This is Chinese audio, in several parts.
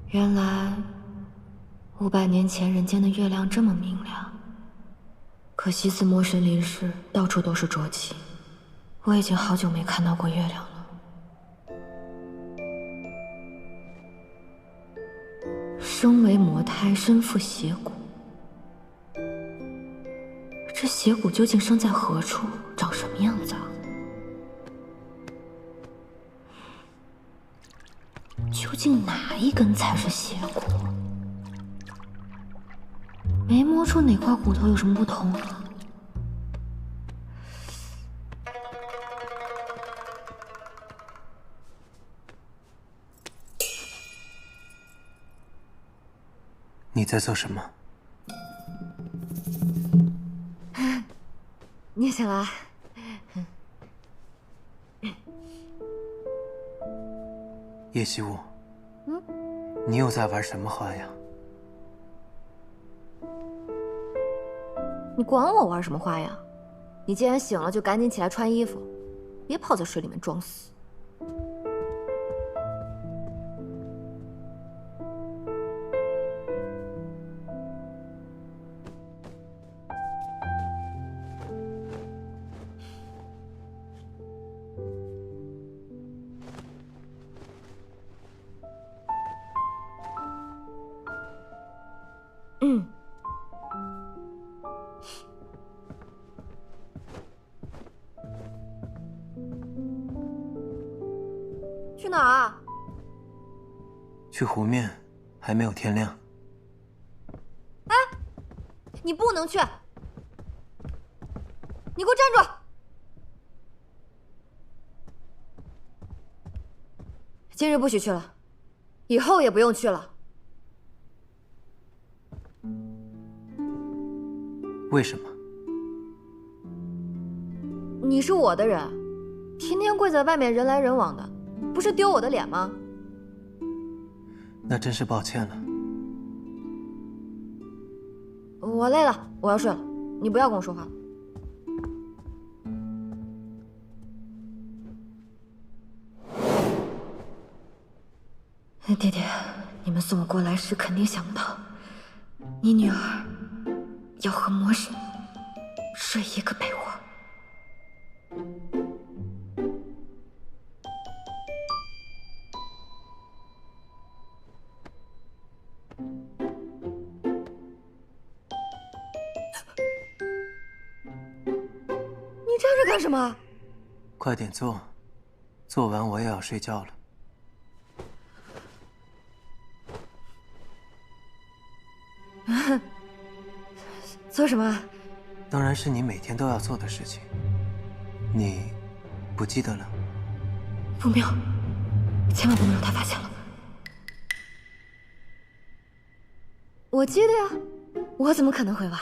原来500年前人间的月亮这么明亮，可惜自魔神离世，到处都是浊气。我已经好久没看到过月亮了。生为魔胎，身负邪骨。这邪骨究竟生在何处，长什么样子啊？究竟哪一根才是邪骨？没摸出哪块骨头有什么不同啊？你在做什么？你也醒了？叶希雾，你又在玩什么花样？你管我玩什么花样？你既然醒了，就赶紧起来穿衣服，别泡在水里面装死。去哪儿啊？去湖面，还没有天亮。哎，你不能去！你给我站住！今日不许去了，以后也不用去了。为什么？你是我的人，天天跪在外面人来人往的，不是丢我的脸吗？那真是抱歉了。我累了，我要睡了，你不要跟我说话。爹爹，你们送我过来时肯定想不到，你女儿要和魔神睡一个被窝。你站着干什么？快点做，做完我也要睡觉了。做什么？当然是你每天都要做的事情。你不记得了？不妙，千万不能让他发现了。我记得呀，我怎么可能会忘？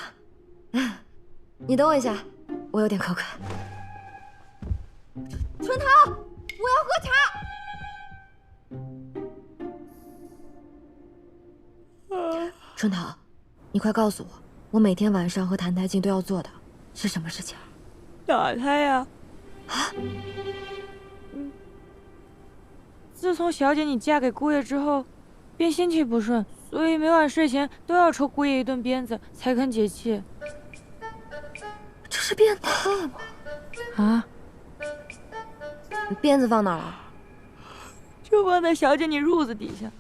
你等我一下，我有点口渴。春桃，我要喝茶。春桃，你快告诉我，我每天晚上和谭台烬都要做的是什么事情？打他呀！啊？自从小姐你嫁给姑爷之后，便心气不顺，所以每晚睡前都要抽姑爷一顿鞭子才肯解气。这是变态吗？啊？鞭子放哪儿了？就放在小姐你褥子底下。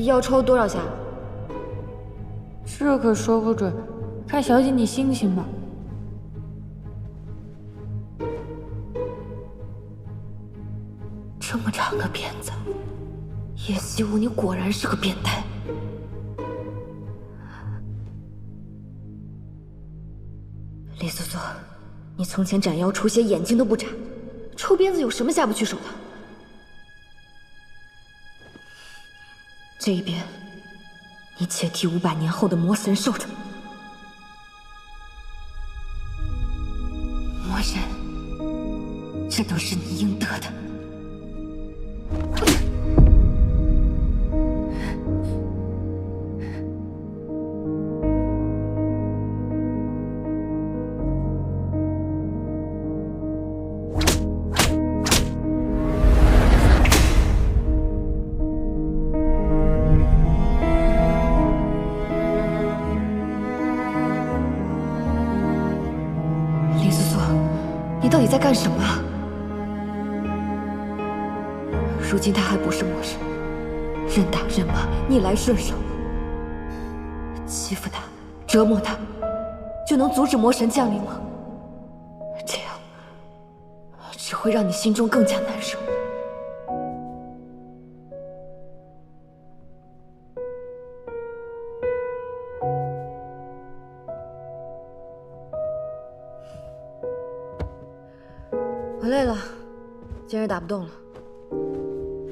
要抽多少下？这可说不准，看小姐你心情吧。这么长的鞭子，叶希雾，你果然是个变态。李素素，你从前斩妖除邪，眼睛都不眨，抽鞭子有什么下不去手的？这一鞭，你且替500年后的魔神受着。魔神，这都是你应得的。你到底在干什么啊？如今他还不是魔神，任打任骂，逆来顺受，欺负他，折磨他，就能阻止魔神降临吗？这样只会让你心中更加难受。我累了，今日打不动了，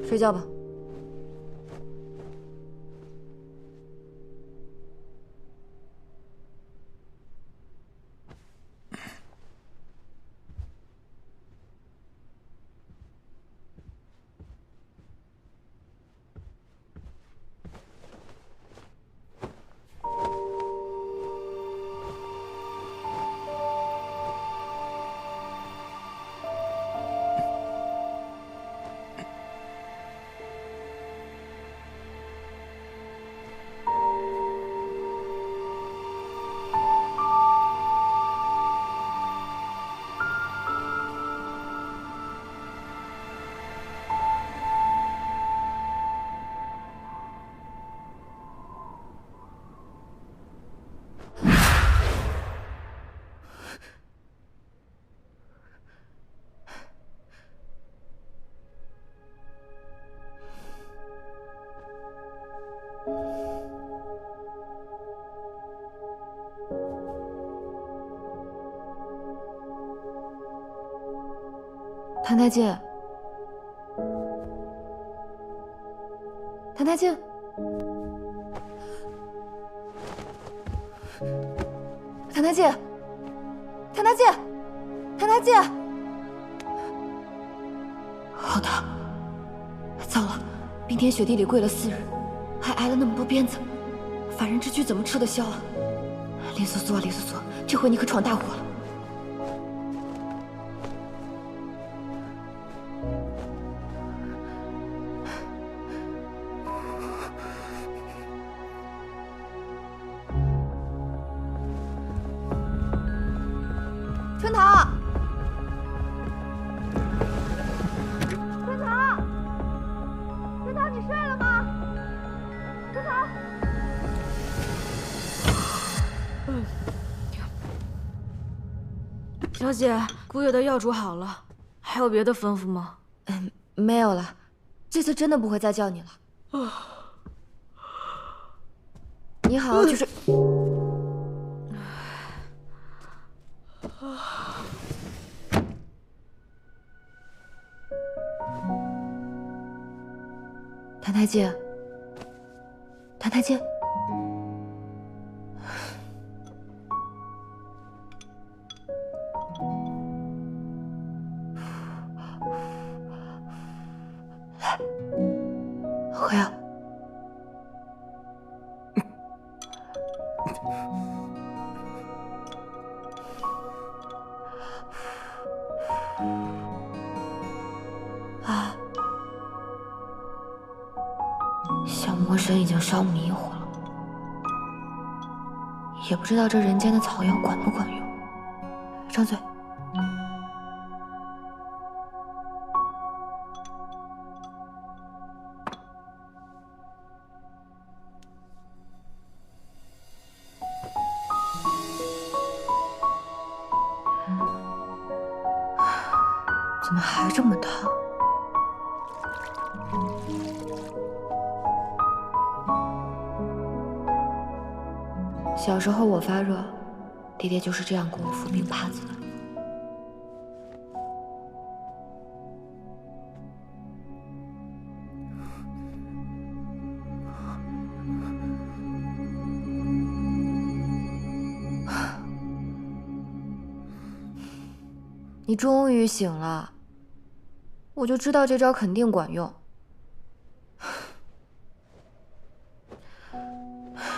睡觉吧。谭太介，谭太介，谭太介，谭太介，谭太介，好疼！糟了，冰天雪地里跪了4日，还挨了那么多鞭子，凡人之躯怎么吃得消啊？林素素啊，林素素，这回你可闯大祸了！春桃，春桃，春桃，你睡了吗？春桃，小姐，姑爷的药煮好了，还有别的吩咐吗？没有了，这次真的不会再叫你了。你好好去睡。谭太介，谭太介，来，回啊！啊！小魔神已经烧迷糊了，也不知道这人间的草药管不管用。张嘴。怎么还这么烫？小时候我发热，爹爹就是这样给我敷冰帕子的。你终于醒了，我就知道这招肯定管用。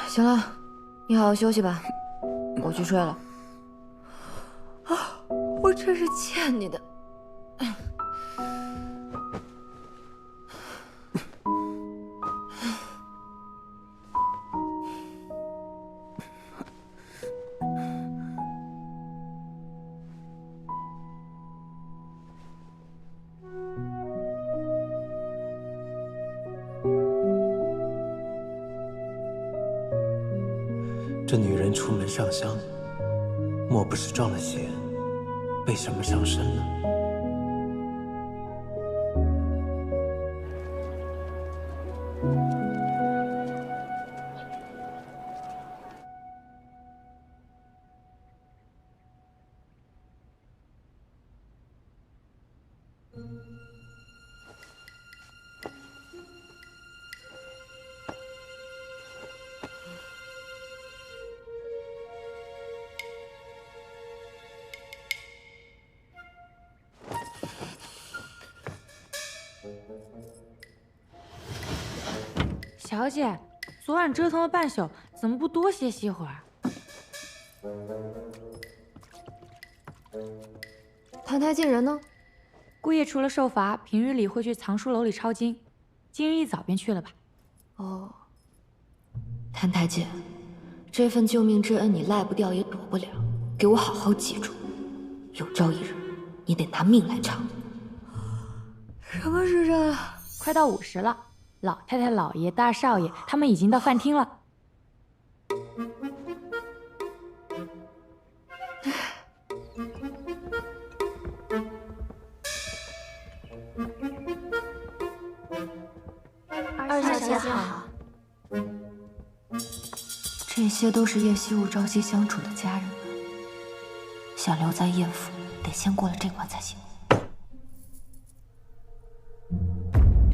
行了，你好好休息吧，我去睡了。啊，我真是欠你的。这女人出门上香，莫不是撞了邪，被什么上身了？小姐，昨晚折腾了半宿，怎么不多歇息会儿？谭太近人呢？顾夜除了受罚，平日里会去藏书楼里抄经，今日一早便去了吧？哦，谭太监，这份救命之恩你赖不掉也躲不了，给我好好记住，有朝一日你得拿命来偿。什么时辰？快到50了，老太太、老爷、大少爷他们已经到饭厅了。二小姐好。这些都是叶惜雾朝夕相处的家人们，想留在叶府，得先过了这关才行。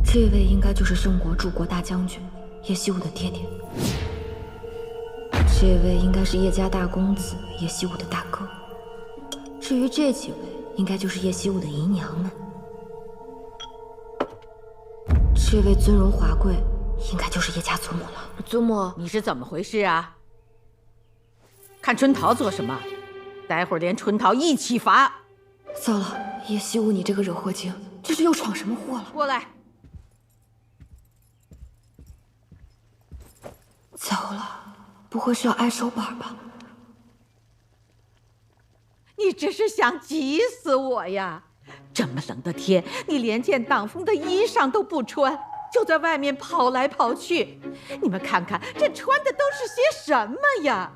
这位应该就是圣国柱国大将军叶惜雾的爹爹，这位应该是叶家大公子叶惜雾的大哥，至于这几位，应该就是叶惜雾的姨娘们。这位尊荣华贵，应该就是叶家祖母了。祖母，你是怎么回事啊？看春桃做什么？待会儿连春桃一起罚。糟了，叶惜雾，你这个惹祸精，这是又闯什么祸了？过来。糟了，不会是要挨手板吧？你这是想急死我呀！这么冷的天，你连件挡风的衣裳都不穿，就在外面跑来跑去。你们看看，这穿的都是些什么呀？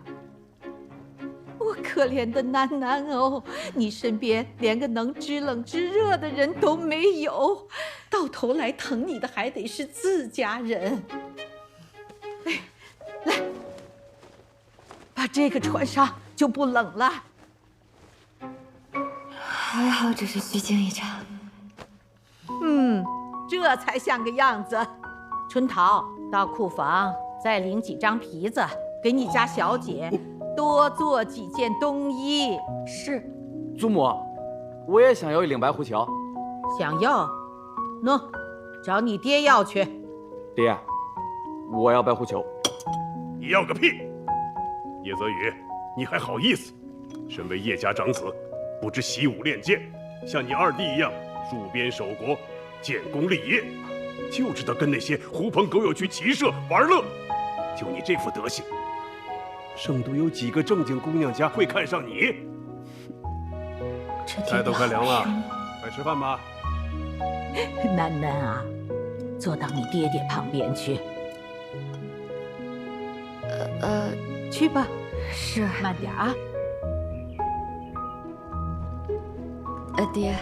我可怜的楠楠哦，你身边连个能知冷知热的人都没有，到头来疼你的还得是自家人。哎，来，把这个穿上就不冷了。还好只是虚惊一场。这才像个样子。春桃，到库房再领几张皮子，给你家小姐多做几件冬衣。是。祖母，我也想要一领白狐裘。想要？喏，找你爹要去。爹，我要白狐裘。你要个屁！叶泽宇，你还好意思？身为叶家长子，不知习武练剑，像你二弟一样戍边守国、建功立业，就知道跟那些狐朋狗友去骑射玩乐。就你这副德行，圣都有几个正经姑娘家会看上你？菜都快凉了，快吃饭吧。楠楠啊，坐到你爹爹旁边去。去吧。是。慢点啊。爹。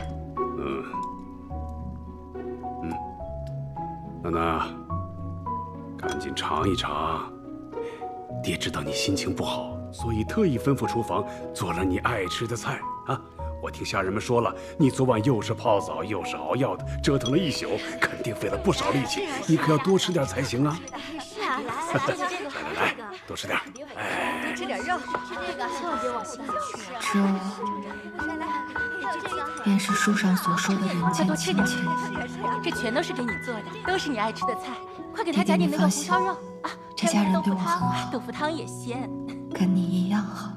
楠楠，赶紧尝一尝。爹知道你心情不好，所以特意吩咐厨房做了你爱吃的菜啊。我听下人们说了，你昨晚又是泡澡又是熬药的，折腾了一宿，肯定费了不少力气。你可要多吃点才行啊！是啊，来，多吃点。多吃点肉，吃这个，千万别往心里去。这便是书上所说的人间亲情。这全都是给你做的，都是你爱吃的菜。快给他加点那个红烧肉啊！这家人对我很好，豆腐汤也鲜，跟你一样好。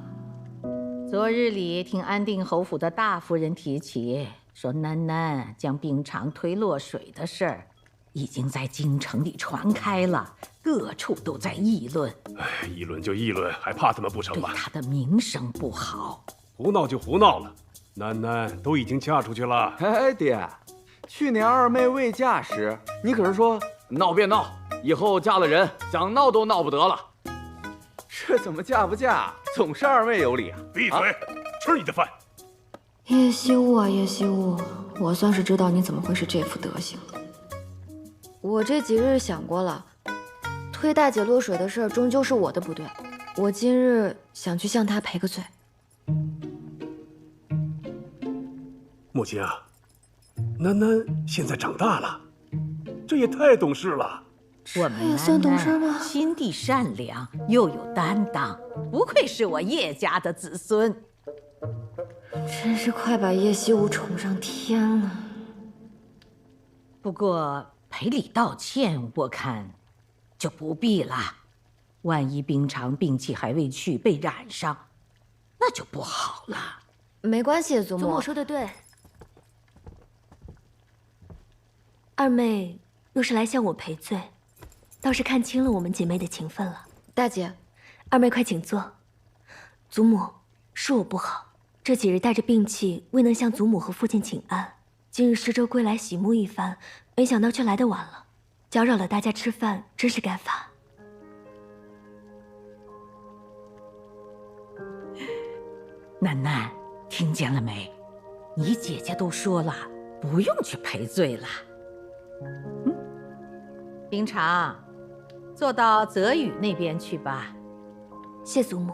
昨日里听安定侯府的大夫人提起，说楠楠将冰场推落水的事儿，已经在京城里传开了，各处都在议论。哎，议论就议论，还怕他们不成吧？对他的名声不好。胡闹就胡闹了，楠楠都已经嫁出去了。哎，爹，去年二妹未嫁时，你可是说闹别闹，以后嫁了人想闹都闹不得了。这怎么嫁不嫁，总是二妹有理啊！闭嘴，吃你的饭。叶惜雾啊，叶惜雾，我算是知道你怎么会是这副德行。我这几日想过了，推大姐落水的事儿终究是我的不对，我今日想去向她赔个罪。母亲啊，楠楠现在长大了，这也太懂事了。我们也算懂事吗？心地善良又有担当，不愧是我叶家的子孙。真是快把叶惜雾宠上天了。不过赔礼道歉，我看就不必了。万一冰长病气还未去，被染上，那就不好了。没关系，祖母。祖母说的对，二妹若是来向我赔罪，倒是看清了我们姐妹的情分了。大姐，二妹快请坐。祖母，是我不好，这几日带着病气，未能向祖母和父亲请安。今日施粥归来洗沐一番，没想到却来得晚了，搅扰了大家吃饭，真是该罚。楠楠，听见了没？你姐姐都说了，不用去赔罪了。冰长，坐到泽宇那边去吧。谢祖母。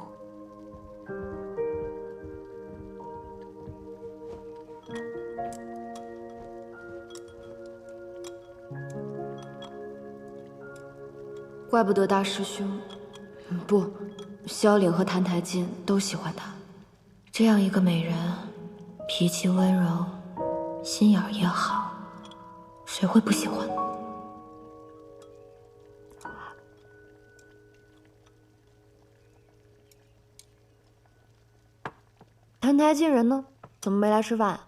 怪不得大师兄，不，萧岭和谭台烬都喜欢她。这样一个美人，脾气温柔，心眼儿也好，谁会不喜欢呢？谭台烬人呢？怎么没来吃饭？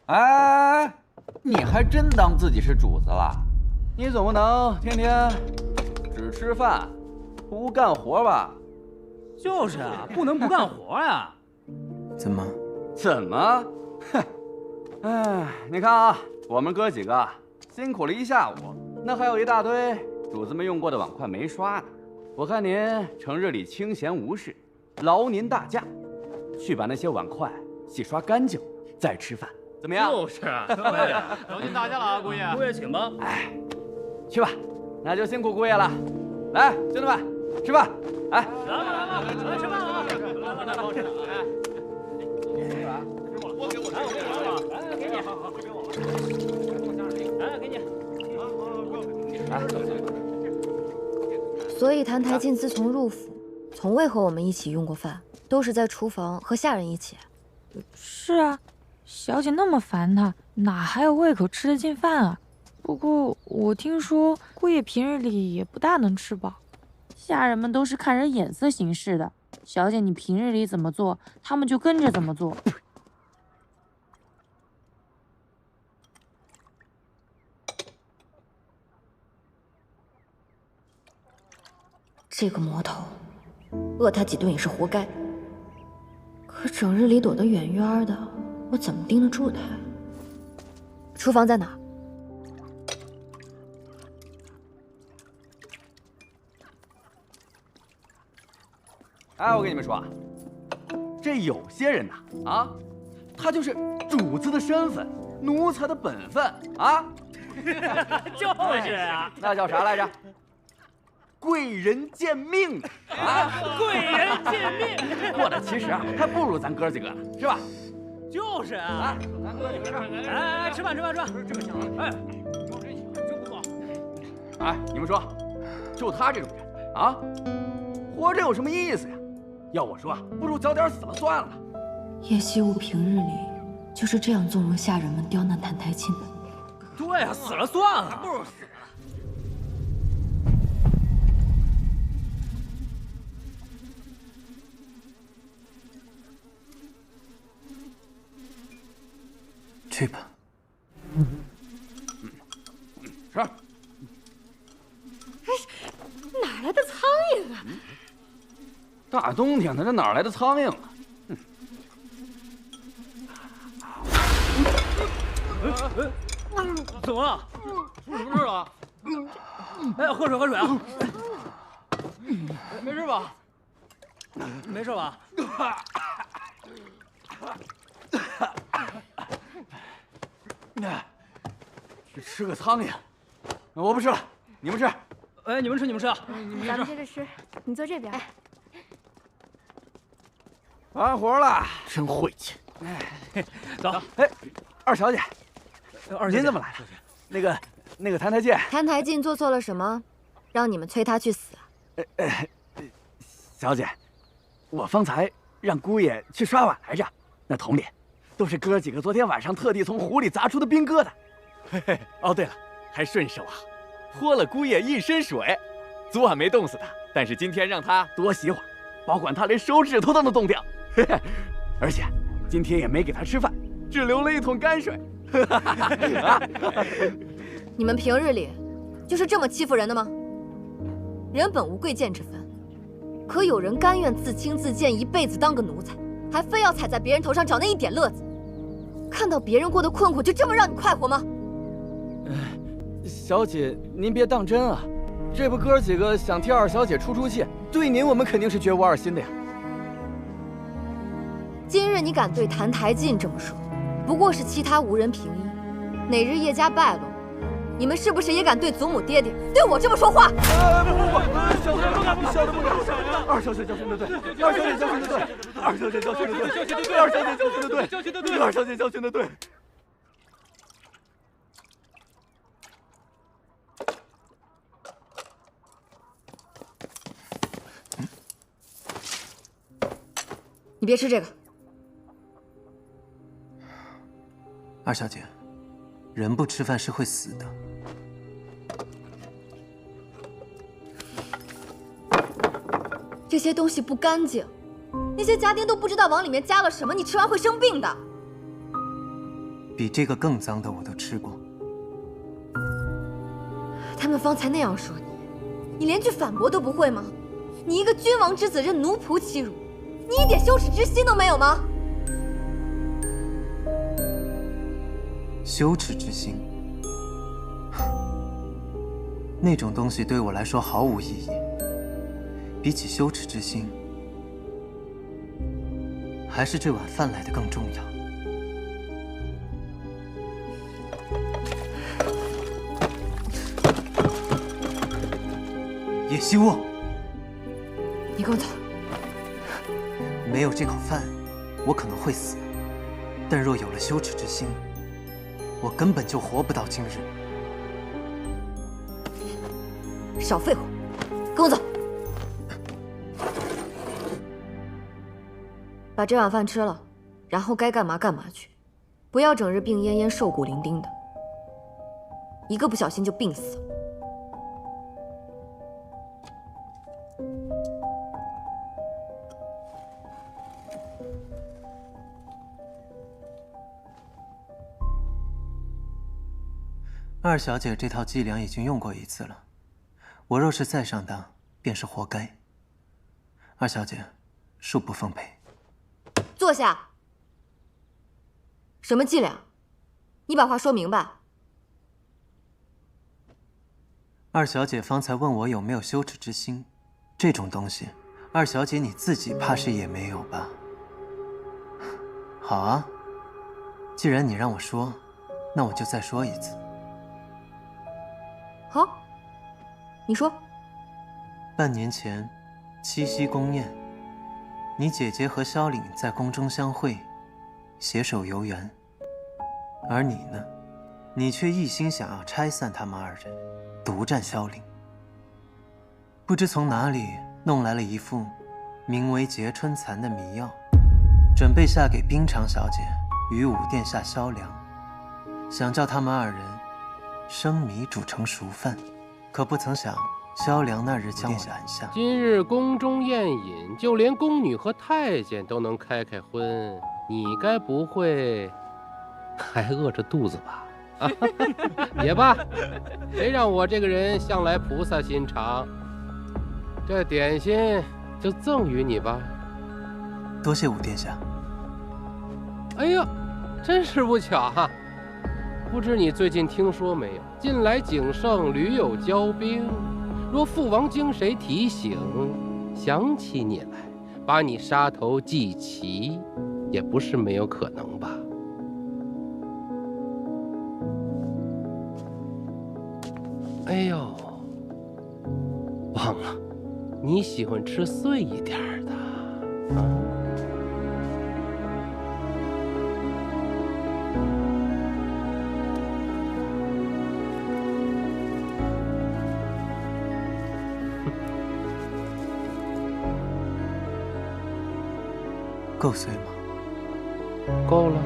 哎，你还真当自己是主子了？你总不能天天只吃饭不干活吧？就是啊，不能不干活呀。怎么？怎么？哼！哎，你看啊，我们哥几个辛苦了一下午，那还有一大堆主子们用过的碗筷没刷呢。我看您成日里清闲无事，劳您大驾，去把那些碗筷洗刷干净，再吃饭。怎么样？就是啊，对，劳您大驾了啊，姑爷。姑爷请吧。哎，去吧，那就辛苦姑爷了。来，兄弟们，吃饭！哎，来吃饭啊！来，包吃。哎，我给我，来，给你，好，给我，来，给你。所以谭台烬自从入府，从未和我们一起用过饭，都是在厨房和下人一起。是啊，小姐那么烦他，哪还有胃口吃得进饭啊？不过我听说姑爷平日里也不大能吃饱，下人们都是看人眼色行事的。小姐你平日里怎么做，他们就跟着怎么做。这个魔头，饿他几顿也是活该。可整日里躲得远远的，我怎么盯得住他？厨房在哪？哎，我跟你们说啊，这有些人呐，他就是主子的身份，奴才的本分啊。就是啊，那叫啥来着？贵人见命啊！贵人见命。过得其实啊，还不如咱哥几个呢，是吧？就是啊，咱哥几个哎，吃饭。这个香，哎，真不错。哎，你们说，就他这种人啊，活着有什么意思呀？要我说啊，不如早点死了算了。叶惜雾平日里就是这样纵容下人们刁难谭台烬的。对啊，死了算了，不如死了。去吧。是。蝇啊！大冬天的，这哪来的苍蝇啊？怎么了？出什么事了？哎，喝水啊！没事吧？没事吧？吃个苍蝇，我不吃了，你们吃。哎，你们吃。咱们接着吃，你坐这边。完活了，真晦气。走。哎，二小姐，您怎么来了？那个谭台烬。谭台烬做错了什么，让你们催他去死啊？小姐，我方才让姑爷去刷碗来着，那桶里都是哥几个昨天晚上特地从湖里砸出的冰疙瘩。嘿嘿，哦对了，还顺手啊，泼了姑爷一身水。昨晚没冻死他，但是今天让他多洗会儿，保管他连手指头都能冻掉。嘿嘿，而且今天也没给他吃饭，只留了一桶泔水。你们平日里就是这么欺负人的吗？人本无贵贱之分，可有人甘愿自轻自贱，一辈子当个奴才，还非要踩在别人头上找那一点乐子？看到别人过得困苦，就这么让你快活吗？小姐，您别当真啊，这不哥几个想替二小姐出气，对您我们肯定是绝无二心的呀。今日你敢对谭台烬这么说，不过是其他无人凭依。哪日叶家败落，你们是不是也敢对祖母爹爹对我这么说话？不，小的不敢。二小姐教训的对，二小姐教训的对，二小姐教训的对，二小姐教训的对，二小姐教训的对。你别吃这个。二小姐，人不吃饭是会死的。这些东西不干净，那些家丁都不知道往里面加了什么，你吃完会生病的。比这个更脏的我都吃过。他们方才那样说你，你连句反驳都不会吗？你一个君王之子任奴仆欺辱，你一点羞耻之心都没有吗？羞耻之心，那种东西对我来说毫无意义。比起羞耻之心，还是这碗饭来的更重要。叶希沃，你跟我走。没有这口饭，我可能会死；但若有了羞耻之心，我根本就活不到今日。少废话，跟我走。把这碗饭吃了，然后该干嘛干嘛去，不要整日病恹恹、瘦骨伶仃的，一个不小心就病死了。二小姐这套伎俩已经用过一次了，我若是再上当，便是活该。二小姐，恕不奉陪。坐下。什么伎俩？你把话说明白。二小姐方才问我有没有羞耻之心，这种东西，二小姐你自己怕是也没有吧？好啊，既然你让我说，那我就再说一次。好，你说。半年前，七夕宫宴，你姐姐和萧凛在宫中相会，携手游园。而你呢，你却一心想要拆散他们二人，独占萧凛。不知从哪里弄来了一副名为结春蚕的迷药，准备下给冰长小姐与武殿下萧良，想叫他们二人生米煮成熟饭。可不曾想，萧良那日将我拦下。今日宫中宴饮，就连宫女和太监都能开荤，你该不会还饿着肚子吧？也罢，谁让我这个人向来菩萨心肠。这点心就赠予你吧。多谢武殿下。哎呀，真是不巧哈！不知你最近听说没有？近来景圣屡有骄兵，若父王经谁提醒，想起你来，把你杀头祭旗，也不是没有可能吧？哎呦，忘了，你喜欢吃碎一点的啊。够碎吗？够了。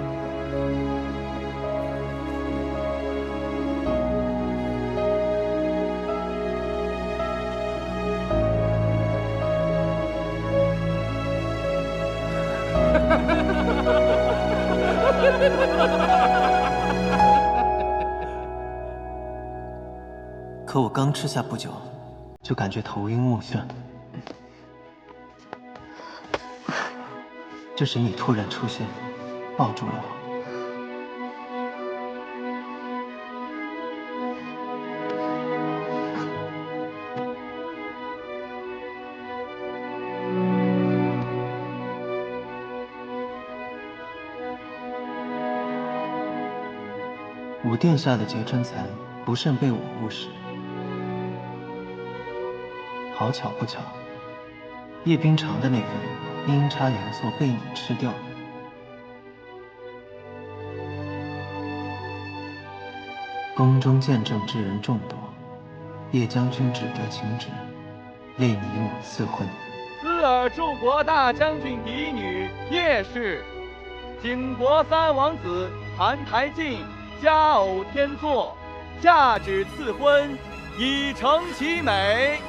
可我刚吃下不久，就感觉头晕目眩。这时你突然出现，抱住了我。武殿下的劫真才不慎被我误视，好巧不巧，叶冰裳的那份阴差阳错被你吃掉了。宫中见证之人众多，叶将军只得请旨，为你我赐婚。兹尔柱国大将军嫡女叶氏，景国三王子澹台烬佳偶天作，下旨赐婚，以成其美。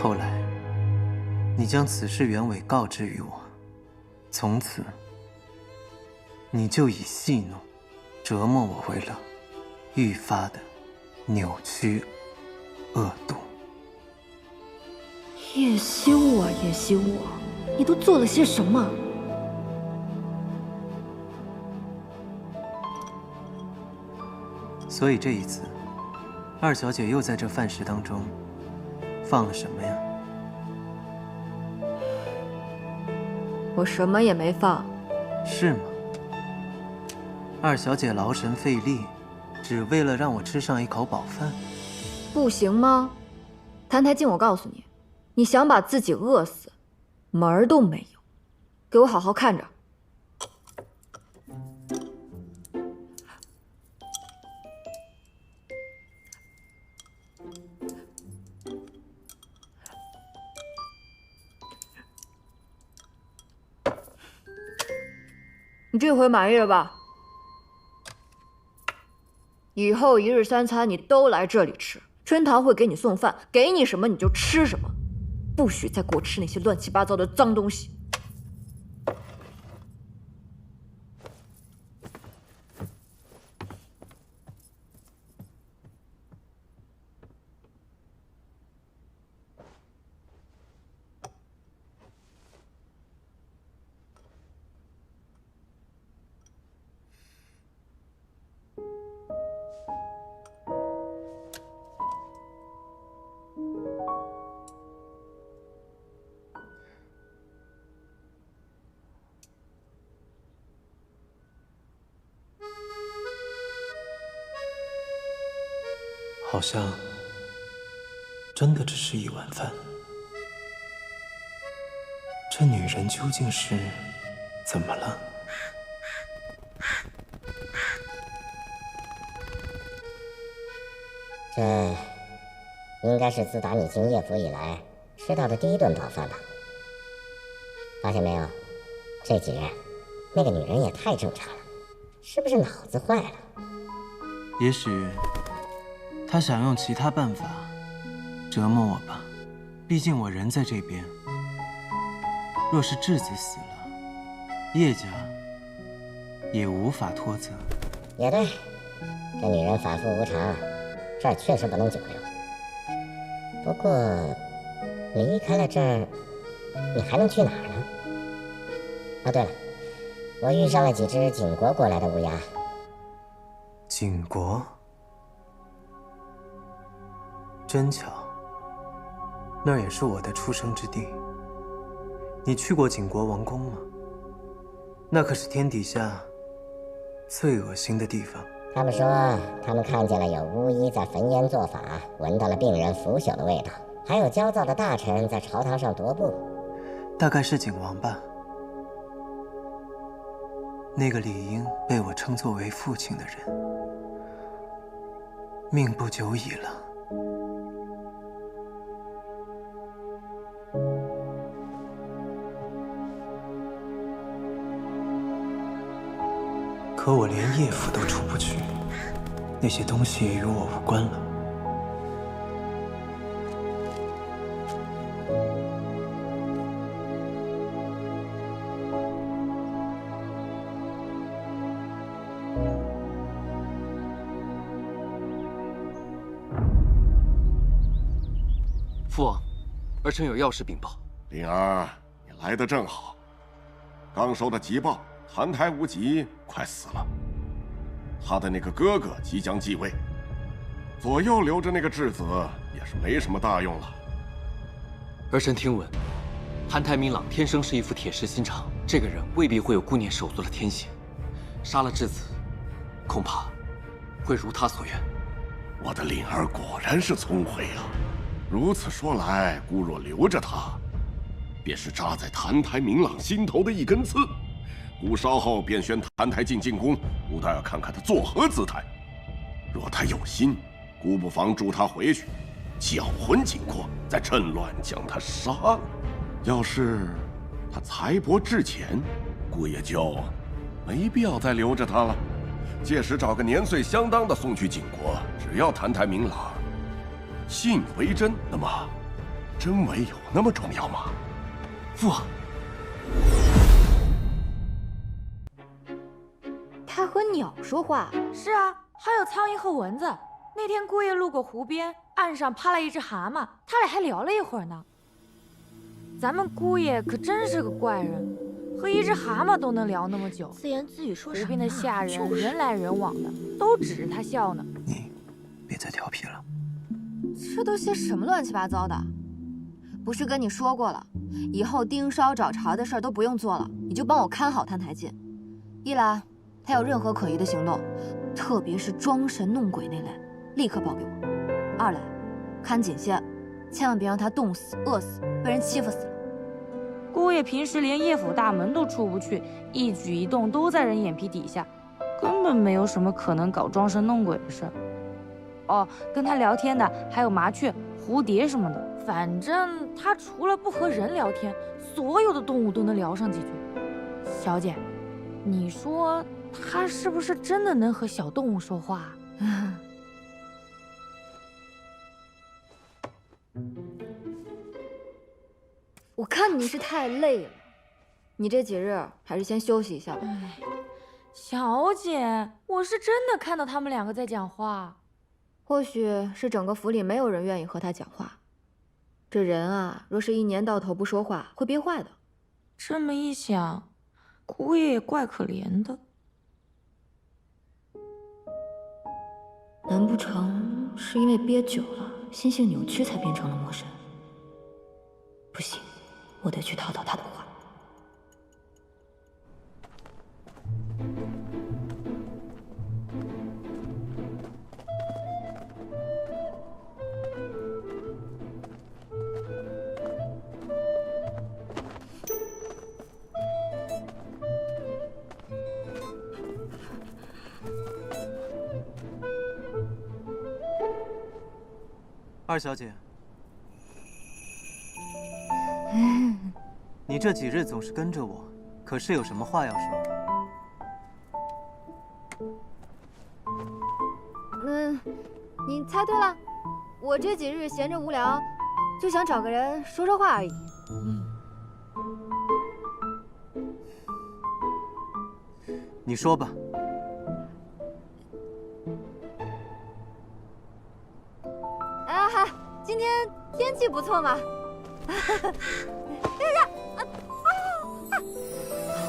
后来，你将此事原委告知于我，从此，你就以戏弄、折磨我为乐，愈发的扭曲、恶毒。叶修啊，叶修啊，你都做了些什么？所以这一次，二小姐又在这饭食当中放了什么呀？我什么也没放。是吗？二小姐劳神费力，只为了让我吃上一口饱饭？不行吗？澹台烬，我告诉你，你想把自己饿死，门儿都没有。给我好好看着。你这回满意了吧？以后一日三餐你都来这里吃，春桃会给你送饭，给你什么你就吃什么，不许再给我吃那些乱七八糟的脏东西。好像真的只是一碗饭。这女人究竟是怎么了？这应该是自打你进叶府以来吃到的第一顿饱饭吧？发现没有，这几日那个女人也太正常了，是不是脑子坏了？也许她想用其他办法折磨我吧，毕竟我人在这边。若是质子死了，叶家也无法脱责。也对，这女人反复无常，这儿确实不能久留。不过，离开了这儿，你还能去哪儿呢？啊，对了，我遇上了几只景国过来的乌鸦。景国？真巧，那儿也是我的出生之地。你去过景国王宫吗？那可是天底下最恶心的地方。他们说，他们看见了有巫医在焚烟做法，闻到了病人腐朽的味道，还有焦躁的大臣在朝堂上踱步。大概是景王吧。那个理应被我称作为父亲的人，命不久矣了。可我连叶府都出不去，那些东西也与我无关了。父王，儿臣有要事禀报。灵儿，你来得正好。刚收到急报，澹台无极快死了，他的那个哥哥即将继位，左右留着那个质子也是没什么大用了。儿臣听闻，澹台明朗天生是一副铁石心肠，这个人未必会有顾念手足的天性，杀了质子，恐怕会如他所愿。我的灵儿果然是聪慧啊！如此说来，姑若留着他，便是扎在澹台明朗心头的一根刺。姑稍后便宣澹台烬进宫，姑倒要看看他作何姿态。若他有心，姑不妨助他回去，搅浑景国，再趁乱将他杀了。要是他才薄志浅，姑也就没必要再留着他了。届时找个年岁相当的送去景国，只要澹台明朗信为真，那么真伪有那么重要吗？父王，他和鸟说话？是啊，还有苍蝇和蚊子。那天姑爷路过湖边，岸上趴了一只蛤蟆，他俩还聊了一会儿呢。咱们姑爷可真是个怪人，和一只蛤蟆都能聊那么久，自言自语说什么？湖边的下人人来人往的，都指着他笑呢。你别再调皮了。这都些什么乱七八糟的？不是跟你说过了，以后盯梢找茬的事儿都不用做了，你就帮我看好澹台烬。一来，他有任何可疑的行动，特别是装神弄鬼那类，立刻报给我。二来，看紧些，千万别让他冻死、饿死、被人欺负死了。姑爷平时连叶府大门都出不去，一举一动都在人眼皮底下，根本没有什么可能搞装神弄鬼的事。哦，跟他聊天的还有麻雀、蝴蝶什么的，反正他除了不和人聊天，所有的动物都能聊上几句。小姐，你说他是不是真的能和小动物说话？我看你是太累了，你这几日还是先休息一下吧。小姐，我是真的看到他们两个在讲话。或许是整个府里没有人愿意和他讲话。这人啊，若是一年到头不说话，会憋坏的。这么一想，姑爷也怪可怜的。难不成是因为憋久了，心性扭曲才变成了魔神？不行，我得去讨讨他的话。二小姐，你这几日总是跟着我，可是有什么话要说？你猜对了，我这几日闲着无聊，就想找个人说说话而已。你说吧。今天天气不错嘛。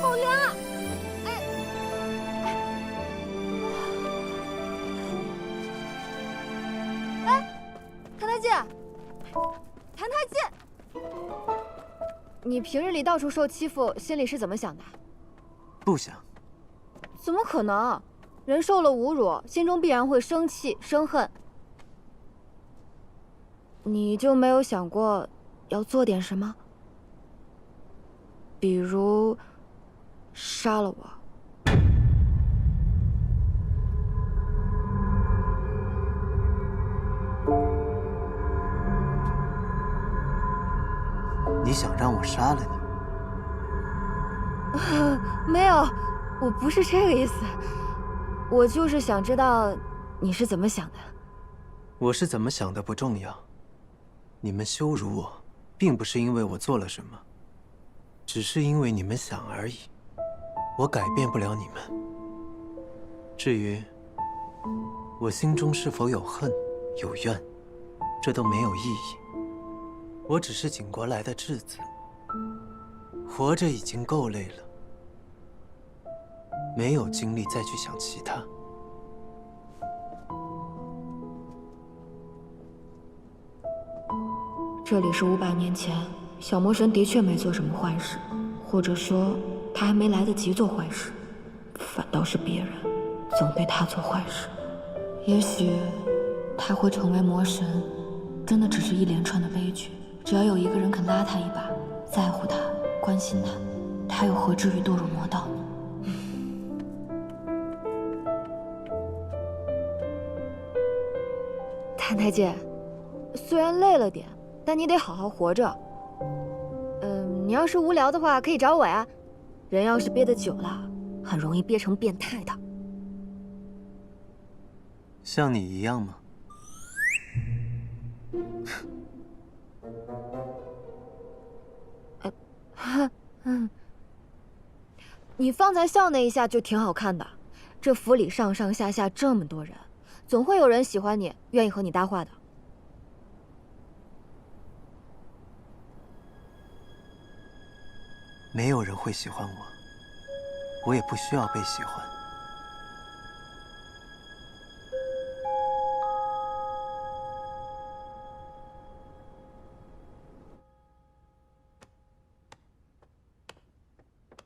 好凉啊！谭太剑，谭太剑，你平日里到处受欺负，心里是怎么想的？不想。怎么可能？人受了侮辱，心中必然会生气、生恨。你就没有想过要做点什么？比如杀了我？你想让我杀了你？没有，我不是这个意思。我就是想知道你是怎么想的。我是怎么想的不重要。你们羞辱我，并不是因为我做了什么，只是因为你们想而已。我改变不了你们。至于我心中是否有恨、有怨，这都没有意义。我只是醒过来的稚子，活着已经够累了。没有精力再去想其他。这里是500年前，小魔神的确没做什么坏事，或者说他还没来得及做坏事，反倒是别人总对他做坏事。也许他会成为魔神，真的只是一连串的悲剧。只要有一个人肯拉他一把，在乎他，关心他，他又何至于堕入魔道呢？谭太监，虽然累了点，但你得好好活着。你要是无聊的话，可以找我呀。人要是憋得久了，很容易憋成变态的。像你一样吗？你方才笑那一下就挺好看的。这府里上上下下这么多人，总会有人喜欢你，愿意和你搭话的。没有人会喜欢我，我也不需要被喜欢。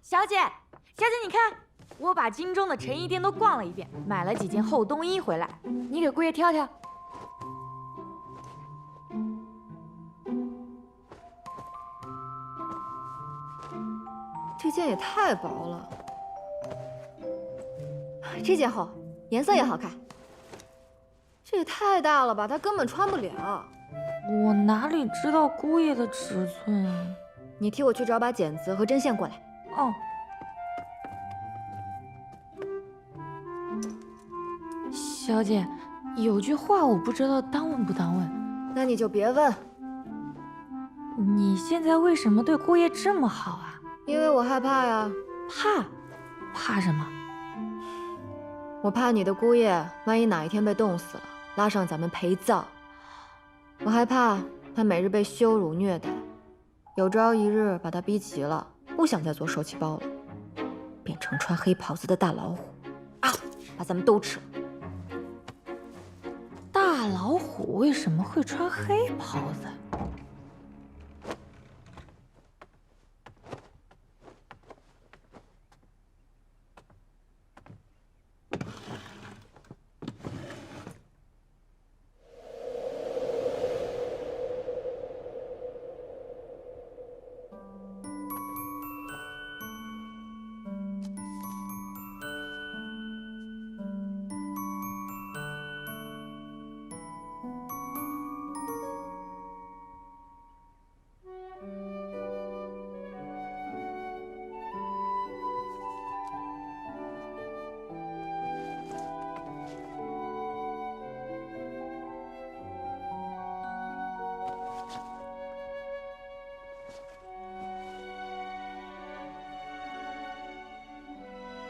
小姐，小姐，你看，我把京中的成衣店都逛了一遍，买了几件厚冬衣回来，你给姑爷挑挑。这件也太薄了，这件厚，颜色也好看。这也太大了吧，他根本穿不了。我哪里知道姑爷的尺寸？你替我去找把剪子和针线过来。哦。小姐，有句话我不知道当问不当问。那你就别问。你现在为什么对姑爷这么好啊？因为我害怕呀。怕什么？我怕你的姑爷万一哪一天被冻死了，拉上咱们陪葬。我害怕他每日被羞辱虐待，有朝一日把他逼急了，不想再做受气包了，变成穿黑袍子的大老虎啊，把咱们都吃了。大老虎为什么会穿黑袍子？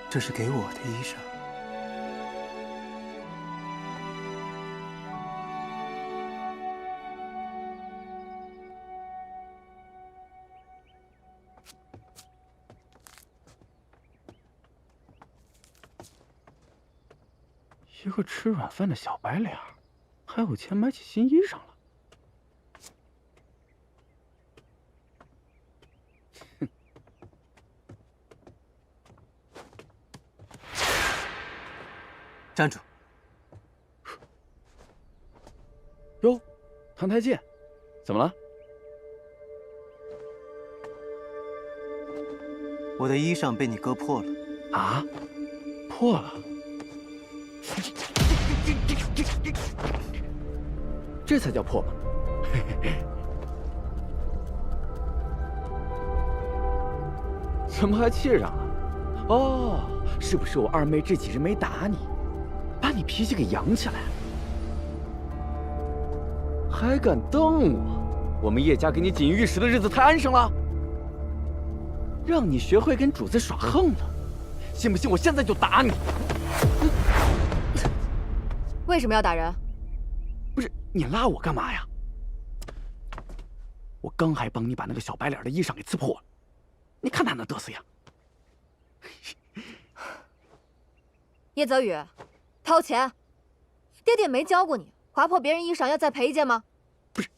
这是给我的衣裳。一个吃软饭的小白脸，还有钱买起新衣裳了。哼！站住！哟，澹台烬，怎么了？我的衣裳被你割破了。啊？破了？这才叫破嘛！怎么还气上了？哦，是不是我二妹这几日没打你，把你脾气给养起来了？还敢瞪我？我们叶家给你锦衣玉食的日子太安生了，让你学会跟主子耍横了。信不信我现在就打你？为什么要打人？不是你拉我干嘛呀？我刚还帮你把那个小白脸的衣裳给刺破了，你看他那得瑟样。叶泽宇，掏钱！爹爹没教过你，划破别人衣裳要再赔一件吗？不是，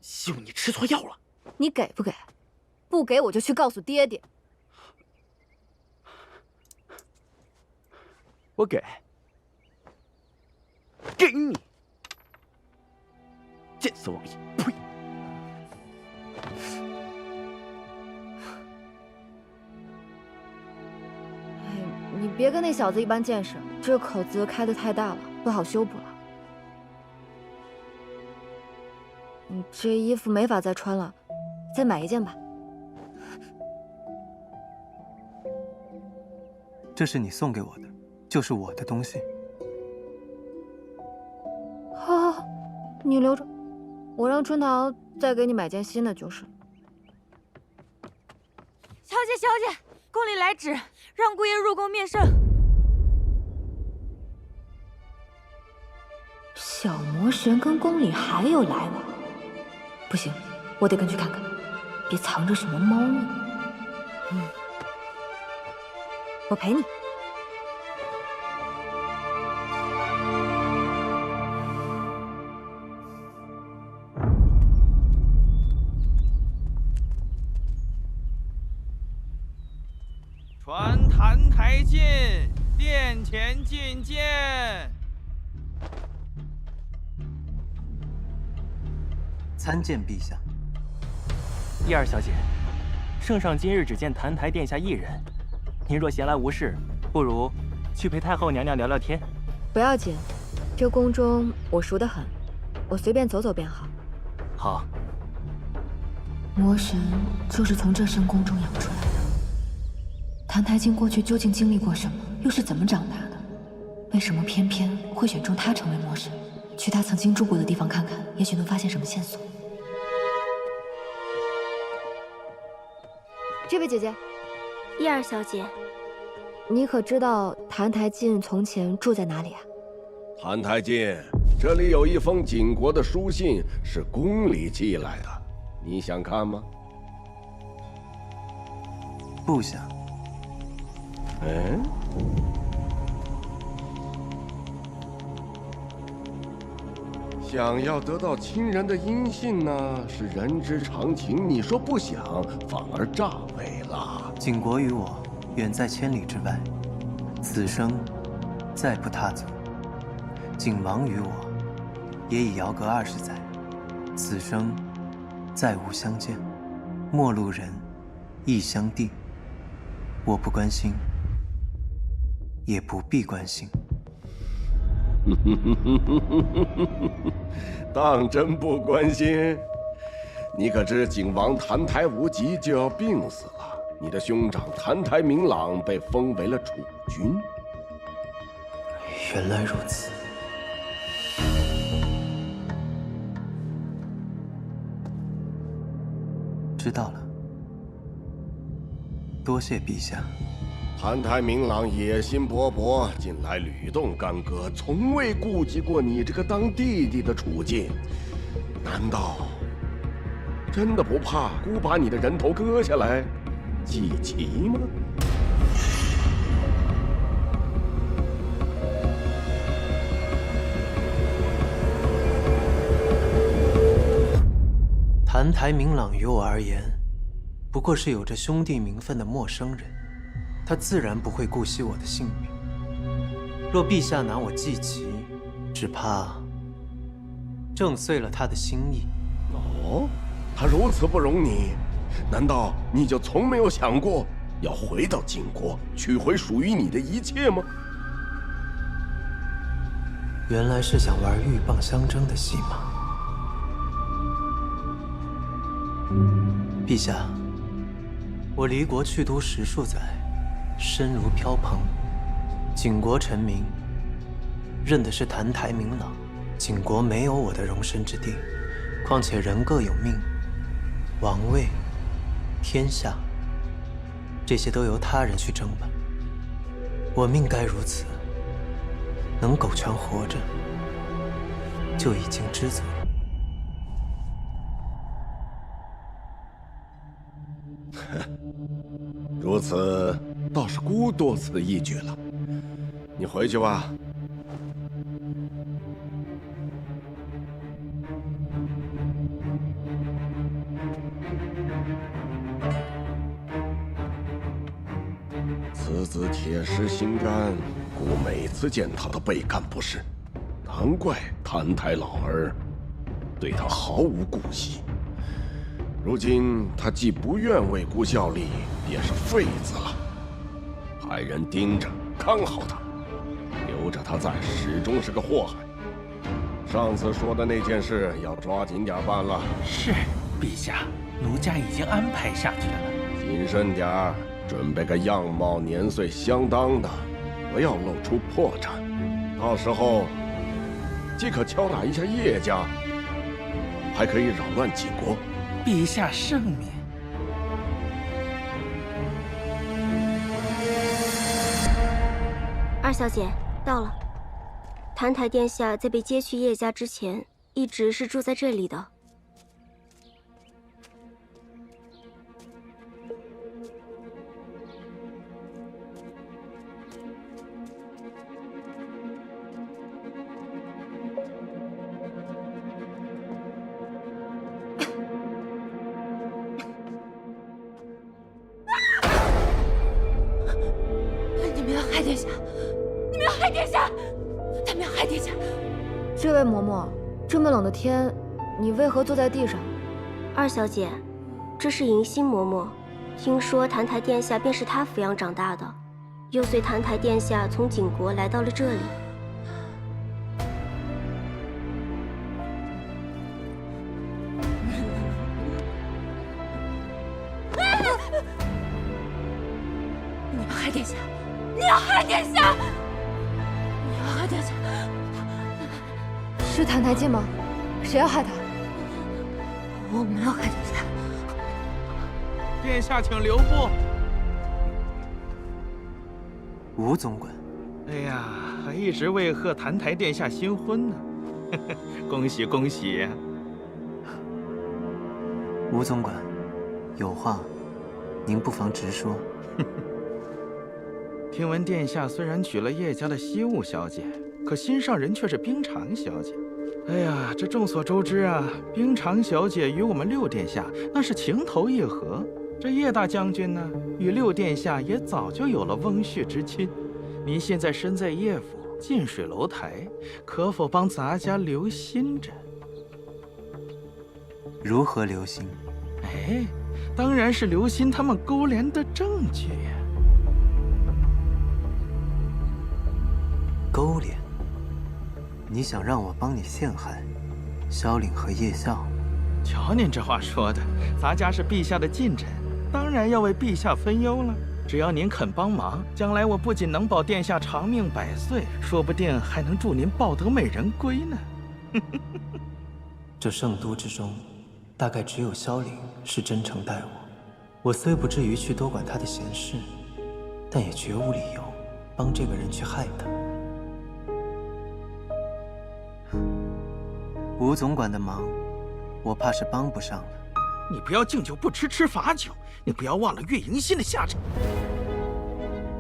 秀你吃错药了。你给不给？不给我就去告诉爹爹。我给你，见色忘义！呸！你别跟那小子一般见识，这口子开得太大了，不好修补了。你这衣服没法再穿了，再买一件吧。这是你送给我的，就是我的东西。好，你留着，我让春桃再给你买件新的就是。小姐，宫里来旨，让姑爷入宫面圣。小魔神跟宫里还有来往，不行，我得跟去看看，别藏着什么猫腻。我陪你。传澹台进，殿前觐见。参见陛下。叶二小姐，圣上今日只见澹台殿下一人，您若闲来无事，不如去陪太后娘娘聊聊天。不要紧，这宫中我熟得很，我随便走走便好。好。魔神就是从这深宫中养出来的。澹台烬过去究竟经历过什么，又是怎么长大的？为什么偏偏会选中他成为魔神？去他曾经住过的地方看看，也许能发现什么线索。这位姐姐，叶二小姐，你可知道澹台烬从前住在哪里啊？澹台烬，这里有一封景国的书信，是宫里寄来的，你想看吗？不想。想要得到亲人的音信呢，是人之常情。你说不想，反而诈伪了。景国与我远在千里之外，此生再不踏足；景王与我也已遥隔20载，此生再无相见。陌路人，异乡地，我不关心。也不必关心。当真不关心？你可知景王澹台无极就要病死了，你的兄长澹台明朗被封为了储君。原来如此。知道了，多谢陛下。澹台明朗野心勃勃，近来屡动干戈，从未顾及过你这个当弟弟的处境。难道真的不怕孤把你的人头割下来祭旗吗？澹台明朗于我而言，不过是有着兄弟名分的陌生人，他自然不会顾惜我的性命。若陛下拿我祭旗，只怕震碎了他的心意。哦，他如此不容你，难道你就从没有想过要回到晋国，取回属于你的一切吗？原来是想玩鹬蚌相争的戏码。陛下，我离国去都10数载，身如飘蓬，景国臣民认的是澹台明朗，景国没有我的容身之地。况且人各有命，王位、天下，这些都由他人去争吧。我命该如此，能苟全活着，就已经知足了。如此倒是孤多此一举了。你回去吧。此子铁石心肝，故每次见他都倍感不适。难怪澹台老儿对他毫无顾惜。如今他既不愿为孤效力，也是废子了。派人盯着看好他，留着他在始终是个祸害。上次说的那件事要抓紧点办了。是，陛下，奴家已经安排下去了。谨慎点儿，准备个样貌年岁相当的，不要露出破绽。到时候既可敲打一下叶家，还可以扰乱晋国。陛下圣明。二小姐到了。澹台殿下在被接去叶家之前，一直是住在这里的。你们要害殿下！你们要害殿下！他们要害殿下！这位嬷嬷，这么冷的天，你为何坐在地上？二小姐，这是迎新嬷嬷，听说澹台殿下便是她抚养长大的，又随澹台殿下从景国来到了这里。你要害殿下！你要害殿下！你要害殿下！是澹台烬吗？谁要害他？我没有害殿下。殿下，请留步。吴总管，哎呀，还一直为贺澹台殿下新婚呢，恭喜恭喜！吴总管，有话您不妨直说。听闻殿下虽然娶了叶家的西雾小姐，可心上人却是冰长小姐。哎呀，这众所周知啊，冰长小姐与我们六殿下那是情投意合。这叶大将军呢，与六殿下也早就有了翁婿之亲。您现在身在叶府，近水楼台，可否帮咱家留心着？如何留心？哎，当然是留心他们勾连的证据呀。勾连？你想让我帮你陷害萧凛和叶笑？瞧您这话说的，咱家是陛下的近臣，当然要为陛下分忧了。只要您肯帮忙，将来我不仅能保殿下长命百岁，说不定还能助您抱得美人归呢。这圣都之中，大概只有萧凛是真诚待我。我虽不至于去多管他的闲事，但也绝无理由帮这个人去害他。吴总管的忙，我怕是帮不上了。你不要敬酒不吃吃罚酒，你不要忘了岳迎新的下场。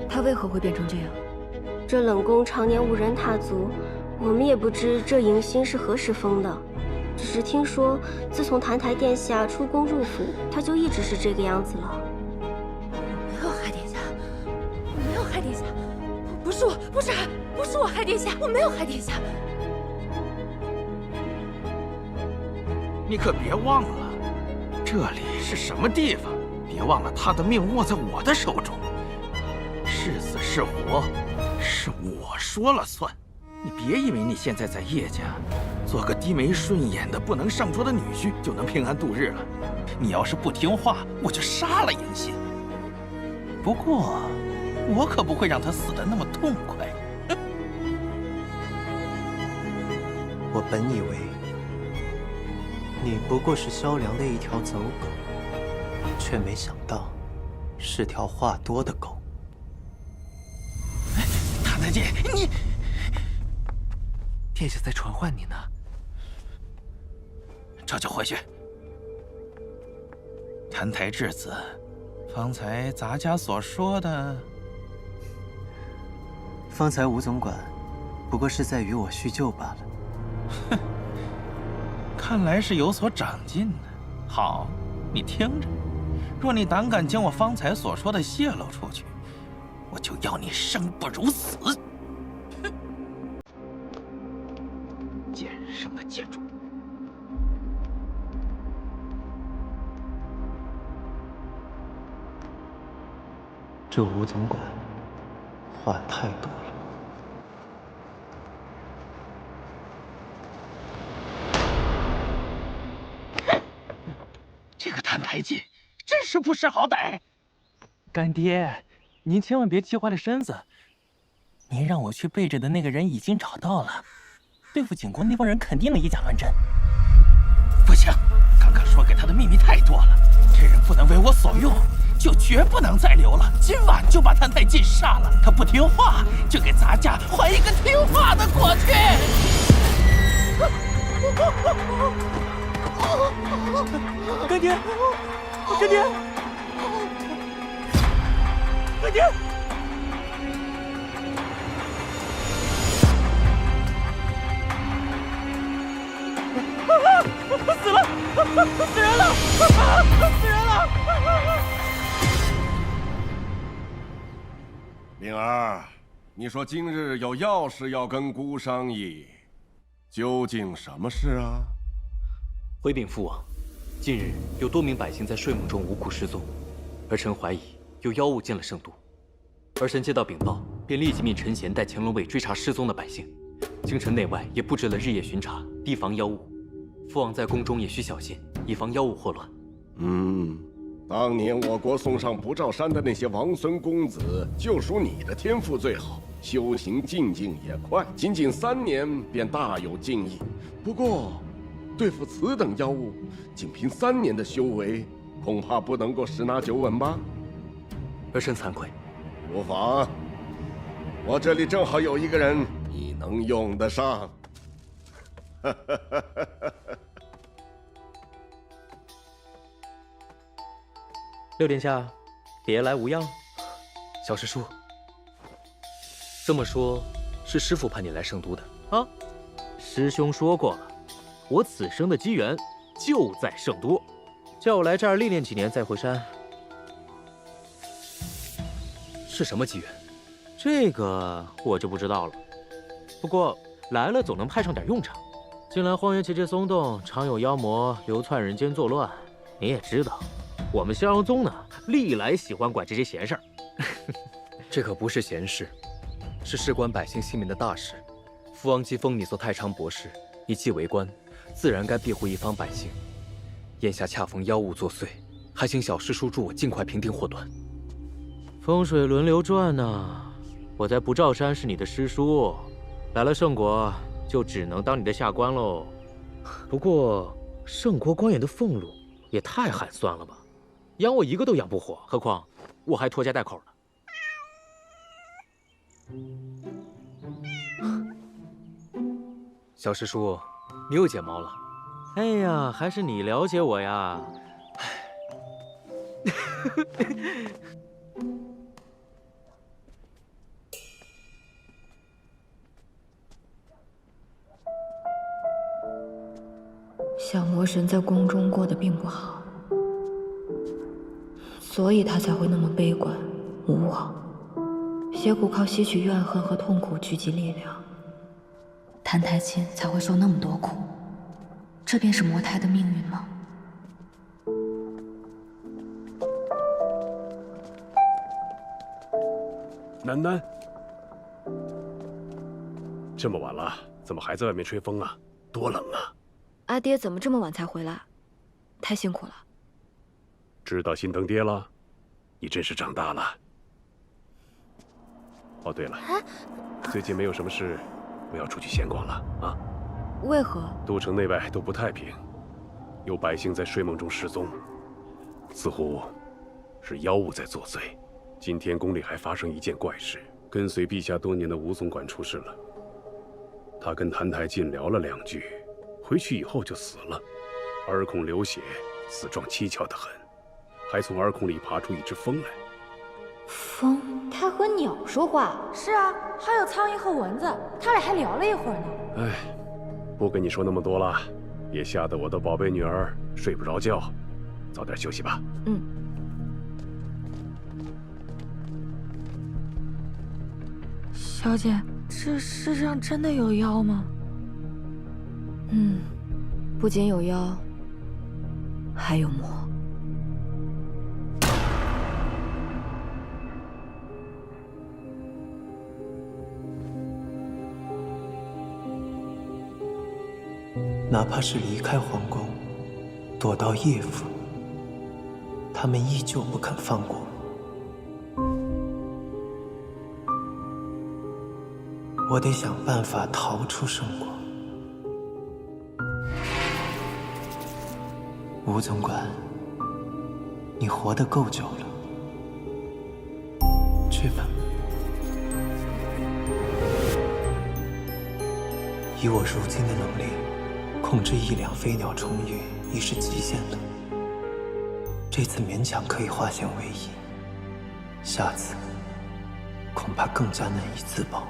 他为何会变成这样？这冷宫常年无人踏足，我们也不知这迎新是何时封的。只是听说，自从澹台殿下出宫入府，他就一直是这个样子了。没有害殿下，我没有害殿下，不是我，不是我害殿下，我没有害殿下。你可别忘了，这里是什么地方？别忘了他的命握在我的手中，是死是活，是我说了算。你别以为你现在在叶家，做个低眉顺眼的不能上桌的女婿就能平安度日了。你要是不听话，我就杀了严心。不过，我可不会让他死得那么痛快。我本以为你不过是萧良的一条走狗，却没想到是条话多的狗。澹台姐，你……殿下在传唤你呢。这就回去。澹台质子，方才咱家所说的……方才吴总管不过是在与我叙旧罢了。哼，看来是有所长进呢。好，你听着，若你胆敢将我方才所说的泄露出去，我就要你生不如死！奸生的贱种！这吴总管话太多了。这个澹台烬真是不识好歹！干爹，您千万别气坏了身子。您让我去背着的那个人已经找到了，对付景国那帮人肯定能以假乱真。不行，刚刚说给他的秘密太多了，这人不能为我所用，就绝不能再留了。今晚就把澹台烬杀了，他不听话，就给咱家换一个听话的过去。干爹，干爹，干爹！死了！死人了！死人了！灵儿，你说今日有要事要跟姑商议，究竟什么事啊？回禀父王，近日有多名百姓在睡梦中无故失踪，儿臣怀疑有妖物进了圣都。儿臣接到禀报，便立即命陈贤带乾隆卫追查失踪的百姓。京城内外也布置了日夜巡查，提防妖物。父王在宫中也需小心，以防妖物祸乱。当年我国送上不照山的那些王孙公子，就属你的天赋最好，修行进境也快，仅仅3年便大有进益。不过，对付此等妖物，仅凭3年的修为，恐怕不能够十拿9稳吧？儿臣惭愧。不妨，我这里正好有一个人，你能用得上。六殿下，别来无恙。小师叔，这么说，是师父派你来圣都的啊？师兄说过了，我此生的机缘就在圣都，叫我来这儿历练几年再回山。是什么机缘？这个我就不知道了。不过来了总能派上点用场。近来荒原结界松动，常有妖魔流窜人间作乱。你也知道，我们逍遥宗呢，历来喜欢管这些闲事儿。这可不是闲事，是事关百姓性命的大事。父王既封你做太常博士，以其为官，自然该庇护一方百姓。眼下恰逢妖物作祟，还请小师叔助我尽快平定祸端。风水轮流转呢，我在不照山是你的师叔，来了圣国就只能当你的下官喽。不过圣国官员的俸禄也太寒酸了吧，养我一个都养不活，何况我还拖家带口的。小师叔，你又剪毛了。哎呀，还是你了解我呀。小魔神在宫中过得并不好，所以他才会那么悲观无望。邪骨靠吸取怨恨和痛苦聚集力量，谭台烬才会受那么多苦。这便是魔胎的命运吗？楠楠，这么晚了，怎么还在外面吹风啊？多冷啊！阿爹怎么这么晚才回来？太辛苦了。知道心疼爹了？你真是长大了。哦，对了，最近没有什么事，不要出去闲逛了啊。为何？都城内外都不太平，有百姓在睡梦中失踪，似乎是妖物在作祟。今天宫里还发生一件怪事，跟随陛下多年的吴总管出事了。他跟谭台烬聊了2句，回去以后就死了，耳孔流血，死状蹊跷得很，还从耳孔里爬出一只蜂来。风？他和鸟说话？是啊，还有苍蝇和蚊子，他俩还聊了一会儿呢。哎，不跟你说那么多了，也吓得我的宝贝女儿睡不着觉，早点休息吧。嗯。小姐，这世上真的有妖吗？不仅有妖，还有魔。哪怕是离开皇宫，躲到叶府，他们依旧不肯放过。我得想办法逃出圣国。吴总管，你活得够久了，去吧。以我如今的能力，控制1两飞鸟冲玉已是极限了。这次勉强可以化险为夷，下次恐怕更加难以自保。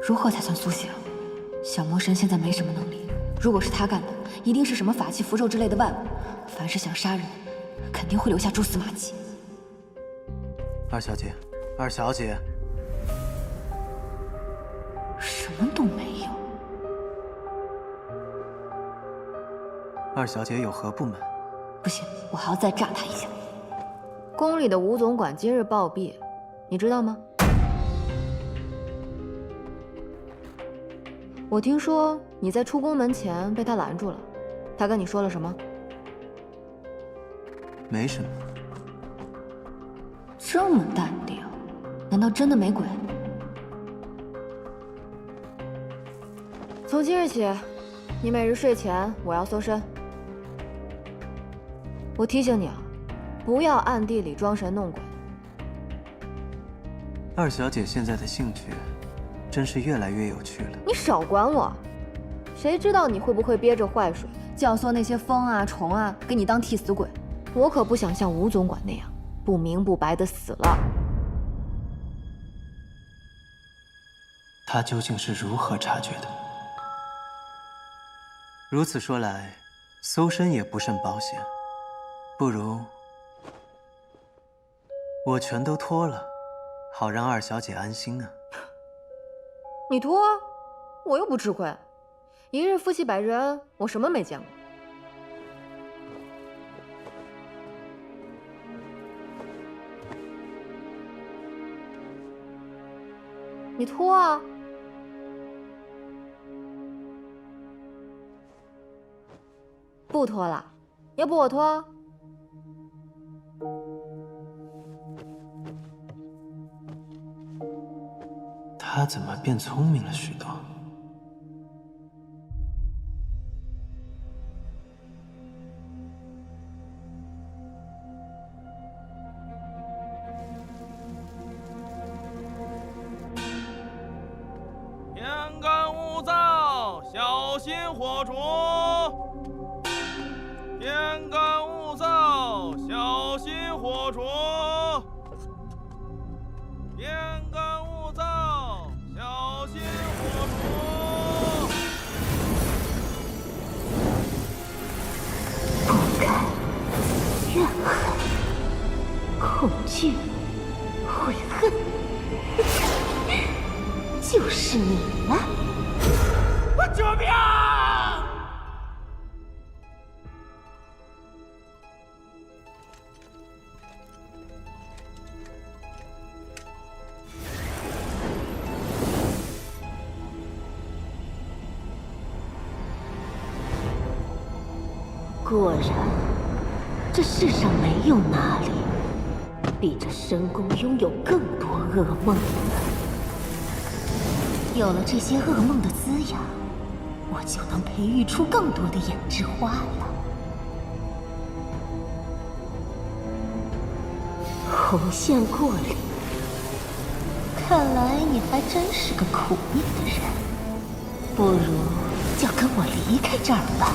如何才算苏醒？小魔神现在没什么能力，如果是他干的，一定是什么法器、符咒之类的万物。凡是想杀人，肯定会留下蛛丝马迹。二小姐，二小姐，什么都没有。二小姐有何不满？不行，我还要再炸他一下。宫里的吴总管今日暴毙，你知道吗？我听说你在出宫门前被他拦住了，他跟你说了什么？没什么。这么淡定，难道真的没鬼？从今日起，你每日睡前我要搜身。我提醒你啊，不要暗地里装神弄鬼。二小姐现在的兴趣真是越来越有趣了。你少管我！谁知道你会不会憋着坏水，教唆那些蜂啊虫啊给你当替死鬼？我可不想像吴总管那样不明不白的死了。他究竟是如何察觉的？如此说来，搜身也不甚保险。不如我全都脱了，好让二小姐安心啊。你脱，我又不吃亏。一日夫妻百日恩，我什么没见过？你脱啊！不脱了，要不我脱？他怎么变聪明了许多？天干物燥，小心火烛。天干物燥，小心火烛。天干。悔恨，就是你了。救命啊！果然，这世上没有哪里比这深宫拥有更多噩梦的。有了这些噩梦的滋养，我就能培育出更多的胭脂花了。红线过岭，看来你还真是个苦命的人。不如就跟我离开这儿吧。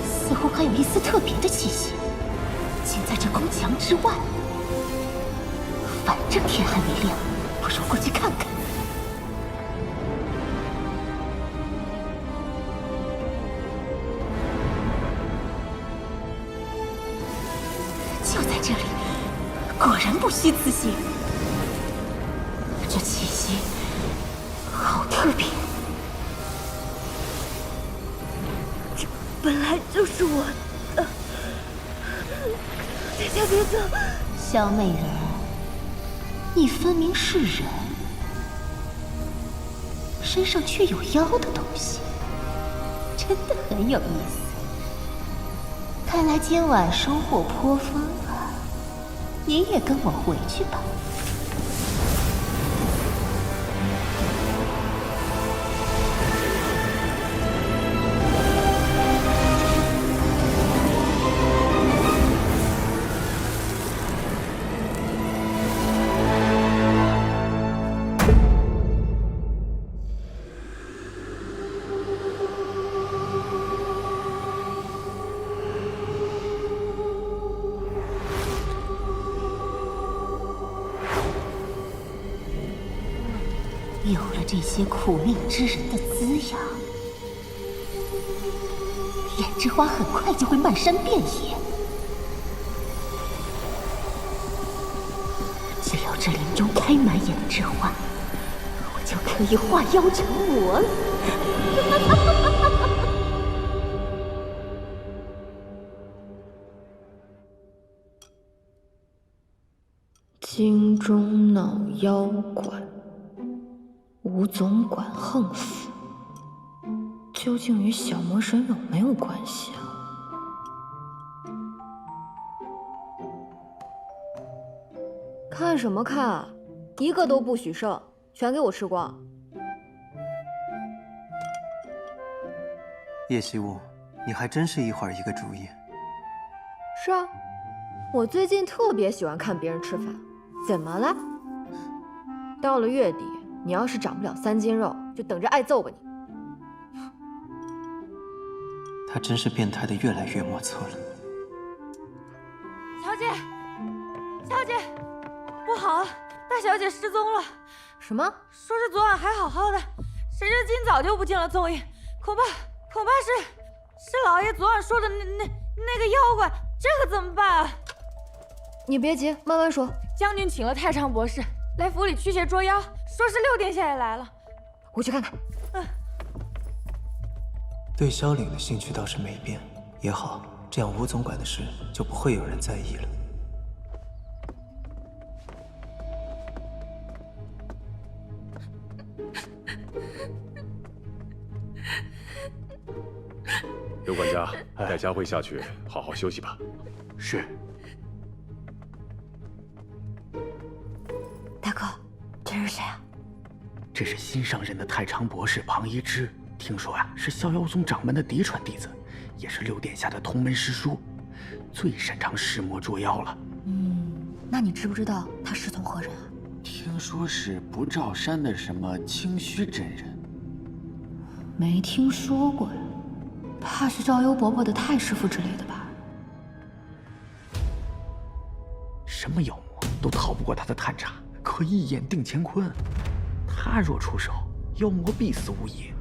似乎还有一丝特别的气息，竟在这宫墙之外。反正天还没亮，不如过去看看。就在这里，果然不虚此行。这气息好特别。本来就是我的，殿下别走！小美人儿，你分明是人，身上却有妖的东西，真的很有意思。看来今晚收获颇丰啊！你也跟我回去吧。有了这些苦命之人的滋养，胭脂花很快就会漫山遍野。只要这林中开满胭脂花，我就可以化妖成魔了。京中闹妖怪，吴总管横死，究竟与小魔神有没有关系啊？看什么看啊？一个都不许剩，全给我吃光！叶惜雾，你还真是一会儿一个主意。是啊，我最近特别喜欢看别人吃饭。怎么了？到了月底，你要是长不了3斤肉，就等着挨揍吧你！他真是变态的越来越莫测了。小姐，小姐，不好了，大小姐失踪了。什么？说是昨晚还好好的，谁知今早就不见了踪影。恐怕是老爷昨晚说的那个妖怪，这可怎么办啊？你别急，慢慢说。将军请了太常博士来府里驱邪捉妖，说是6殿下也来了。我去看看。对萧岭的兴趣倒是没变，也好，这样吴总管的事就不会有人在意了。刘管家，带佳慧下去好好休息吧。是。大哥，这是谁啊？这是新上任的太常博士庞一之，听说啊是逍遥宗掌门的嫡传弟子，也是6殿下的同门师叔，最擅长施魔捉妖了。那你知不知道他师从何人啊？听说是不照山的什么清虚真人。没听说过呀，怕是赵幽伯伯的太师傅之类的吧？什么妖魔都逃不过他的探查，可一眼定乾坤。他若出手，妖魔必死无疑。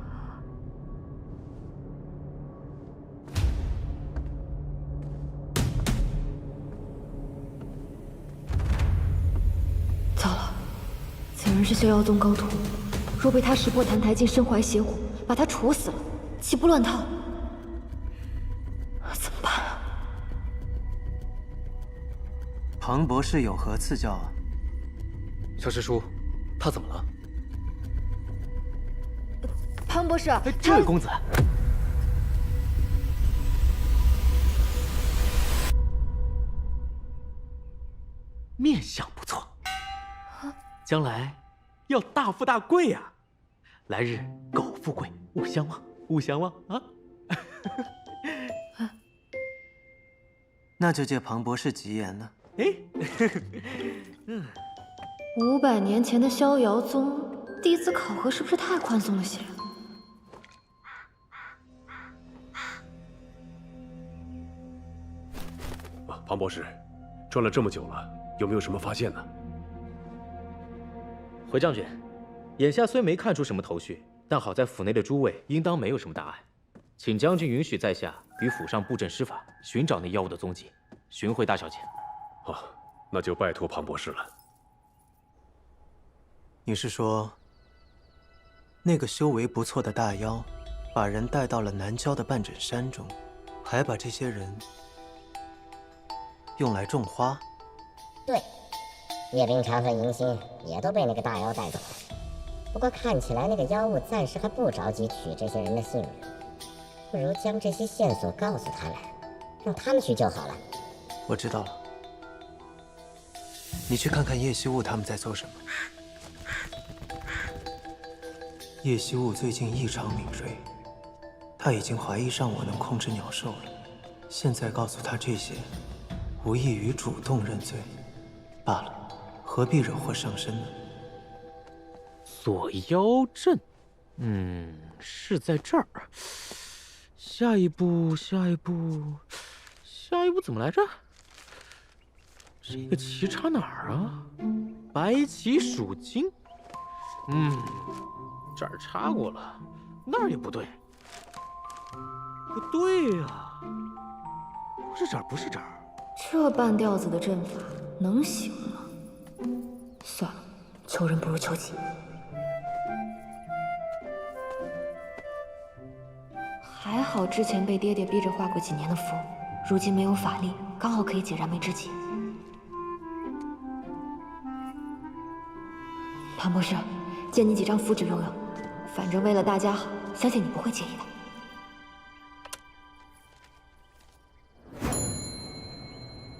人是逍遥宗高徒，若被他识破澹台镜身怀邪火，把他处死了，岂不乱套？怎么办啊？庞博士有何赐教啊？小师叔，他怎么了？庞博士，这公子，面相不错，将来要大富大贵呀！来日苟富贵，勿相忘，勿相忘啊！那就借庞博士吉言了。哎，500年前的逍遥宗弟子考核是不是太宽松了些？庞博士，转了这么久了，有没有什么发现呢？回将军，眼下虽没看出什么头绪，但好在府内的诸位应当没有什么大碍，请将军允许在下于府上布阵施法，寻找那妖物的踪迹，寻回大小姐。好，那就拜托庞博士了。你是说，那个修为不错的大妖，把人带到了南郊的半枕山中，还把这些人用来种花？对，叶冰蝉和银心也都被那个大妖带走了。不过看起来那个妖物暂时还不着急取这些人的性命，不如将这些线索告诉他们，让他们去就好了。我知道了，你去看看叶希雾他们在做什么。叶希雾最近异常敏锐，他已经怀疑上我能控制鸟兽了。现在告诉他这些，无异于主动认罪罢了，何必惹祸上身呢？锁妖阵，是在这儿。下一步怎么来着？这个棋插哪儿啊？白棋属金。这儿插过了，那儿也不对。不对呀，不是这儿。这半吊子的阵法能行吗？算了，求人不如求己。还好之前被爹爹逼着画过几年的符，如今没有法力，刚好可以解燃眉之急。庞博士，借你几张符纸用用，反正为了大家好，相信你不会介意的。